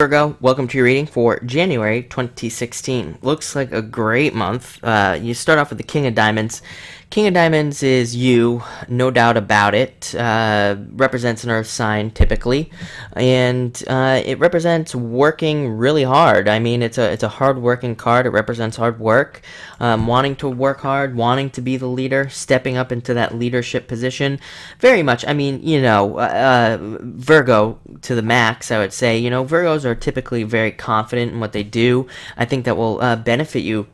Virgo, welcome to your reading for January 2016. Looks like a great month. You start off with the King of Diamonds. King of Diamonds is you, no doubt about it. Represents an earth sign typically, and it represents working really hard. I mean, it's a hard working card. It represents hard work, wanting to work hard, wanting to be the leader, stepping up into that leadership position. Very much. I mean, Virgo to the max. I would say, Virgos are typically very confident in what they do. I think that will benefit you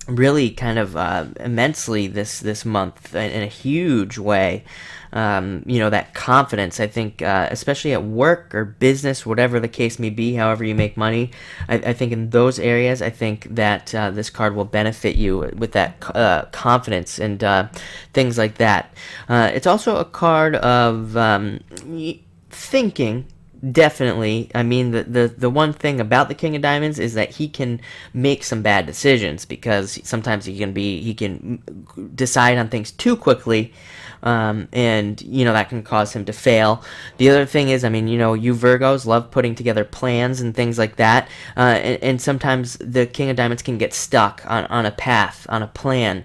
really kind of immensely this month in a huge way. That confidence, I think, especially at work or business, whatever the case may be, however you make money, I think in those areas, I think that this card will benefit you with that confidence and things like that. It's also a card of thinking. Definitely. I mean, the one thing about the King of Diamonds is that he can make some bad decisions because sometimes he can decide on things too quickly, and that can cause him to fail. The other thing is, I mean, you Virgos love putting together plans and things like that, and sometimes the King of Diamonds can get stuck on a path, on a plan.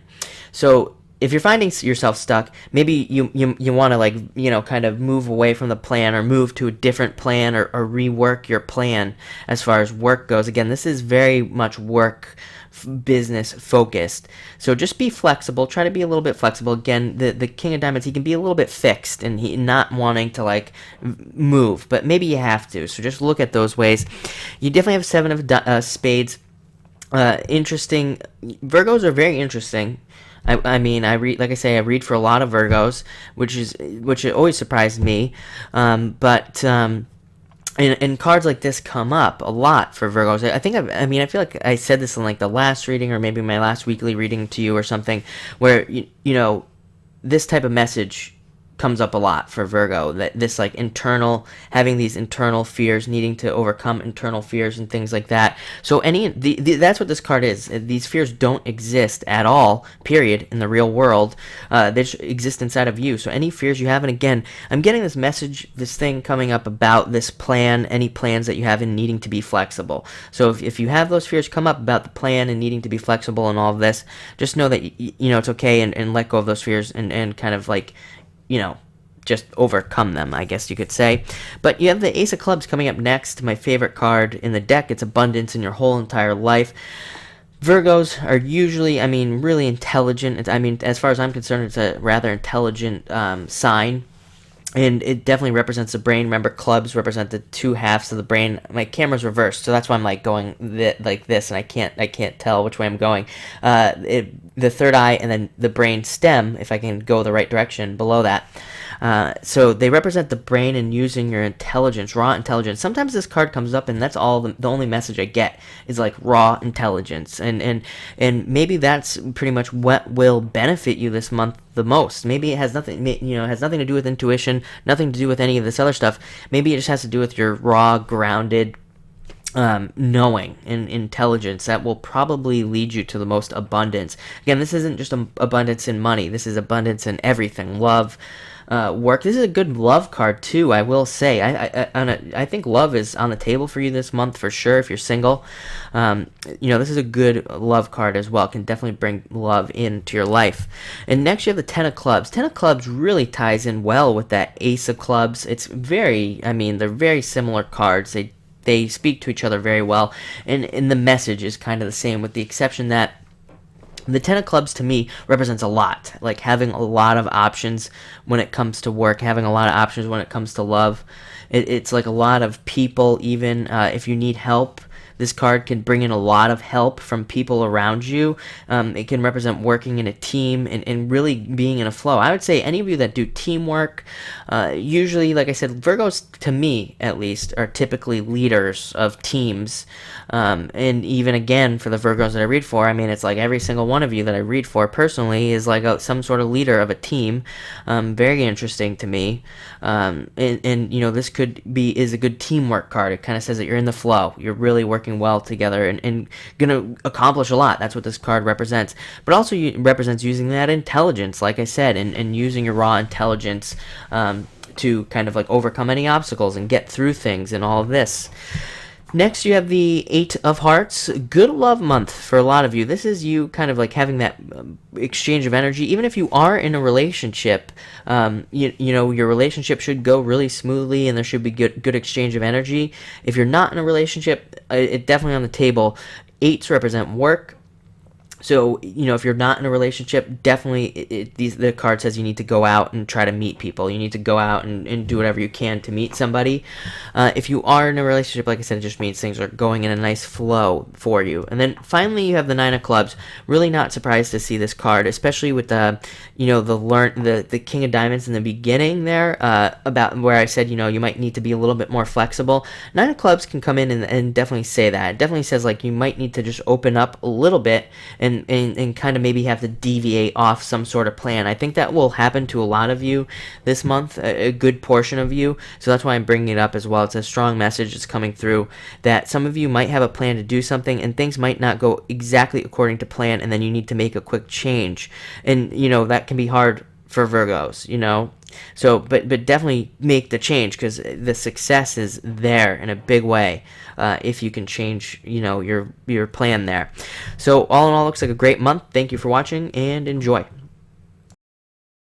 So if you're finding yourself stuck, maybe you want to kind of move away from the plan or move to a different plan or rework your plan as far as work goes. Again, this is very much work business focused. So just be flexible. Try to be a little bit flexible. Again, the King of Diamonds, he can be a little bit fixed and he not wanting to move, but maybe you have to. So just look at those ways. You definitely have Seven of Spades. Interesting. Virgos are very interesting. I mean, I read for a lot of Virgos, which always surprised me. And cards like this come up a lot for Virgos. I feel like I said this in the last reading or maybe my last weekly reading to you or something, where this type of message comes up a lot for Virgo, that this having these internal fears, needing to overcome internal fears and things like that. So that's what this card is. These fears don't exist at all, period, in the real world. They just exist inside of you. So any fears you have, and again, I'm getting this message, this thing coming up about this plan, any plans that you have in needing to be flexible. So if you have those fears come up about the plan and needing to be flexible and all of this, just know that it's okay and let go of those fears and kind of just overcome them, I guess you could say. But you have the Ace of Clubs coming up next, my favorite card in the deck. It's abundance in your whole entire life. Virgos are usually, really intelligent. As far as I'm concerned, it's a rather intelligent sign. And it definitely represents the brain. Remember, clubs represent the two halves of the brain. My camera's reversed, so that's why I'm going like this, and I can't tell which way I'm going. The third eye and then the brain stem, if I can go the right direction below that. So they represent the brain and using your intelligence, raw intelligence. Sometimes this card comes up and that's all the only message I get is raw intelligence, and maybe that's pretty much what will benefit you this month the most. Maybe it has nothing to do with intuition, nothing to do with any of this other stuff. Maybe it just has to do with your raw, grounded knowing and intelligence that will probably lead you to the most abundance. Again, this isn't just abundance in money. This is abundance in everything. Love, work. This is a good love card too, I will say. I think love is on the table for you this month for sure if you're single. This is a good love card as well. It can definitely bring love into your life. And next you have the Ten of Clubs. Ten of Clubs really ties in well with that Ace of Clubs. It's they're very similar cards. They speak to each other very well, and the message is kind of the same, with the exception that the Ten of Clubs to me represents a lot, having a lot of options when it comes to work, having a lot of options when it comes to love. It's a lot of people, even if you need help. This card can bring in a lot of help from people around you. It can represent working in a team and really being in a flow. I would say any of you that do teamwork, usually, like I said, Virgos, to me at least, are typically leaders of teams. And even again, for the Virgos that I read for, it's every single one of you that I read for personally is some sort of leader of a team. Very interesting to me. This is a good teamwork card. It kind of says that you're in the flow. You're really working well together and going to accomplish a lot. That's what this card represents. But also represents using that intelligence, like I said, and using your raw intelligence to kind of overcome any obstacles and get through things and all of this. Next, you have the Eight of Hearts. Good love month for a lot of you. This is you kind of like having that exchange of energy. Even if you are in a relationship, you know, your relationship should go really smoothly and there should be good exchange of energy. If you're not in a relationship, it definitely on the table. Eights represent work. So, you know, if you're not in a relationship, definitely the card says you need to go out and try to meet people. You need to go out and do whatever you can to meet somebody. If you are in a relationship, like I said, it just means things are going in a nice flow for you. And then finally, you have the Nine of Clubs. Really not surprised to see this card, especially with the, you know, the King of Diamonds in the beginning there, about where I said, you know, you might need to be a little bit more flexible. Nine of Clubs can come in and definitely say that. It definitely says, like, you might need to just open up a little bit and kind of maybe have to deviate off some sort of plan. I think that will happen to a lot of you this month, a good portion of you. So that's why I'm bringing it up as well. It's a strong message that's coming through that some of you might have a plan to do something and things might not go exactly according to plan, and then you need to make a quick change. And, you know, that can be hard for Virgos, you know. So, but definitely make the change because the success is there in a big way if you can change, you know, your plan there. So, all in all, looks like a great month. Thank you for watching and enjoy.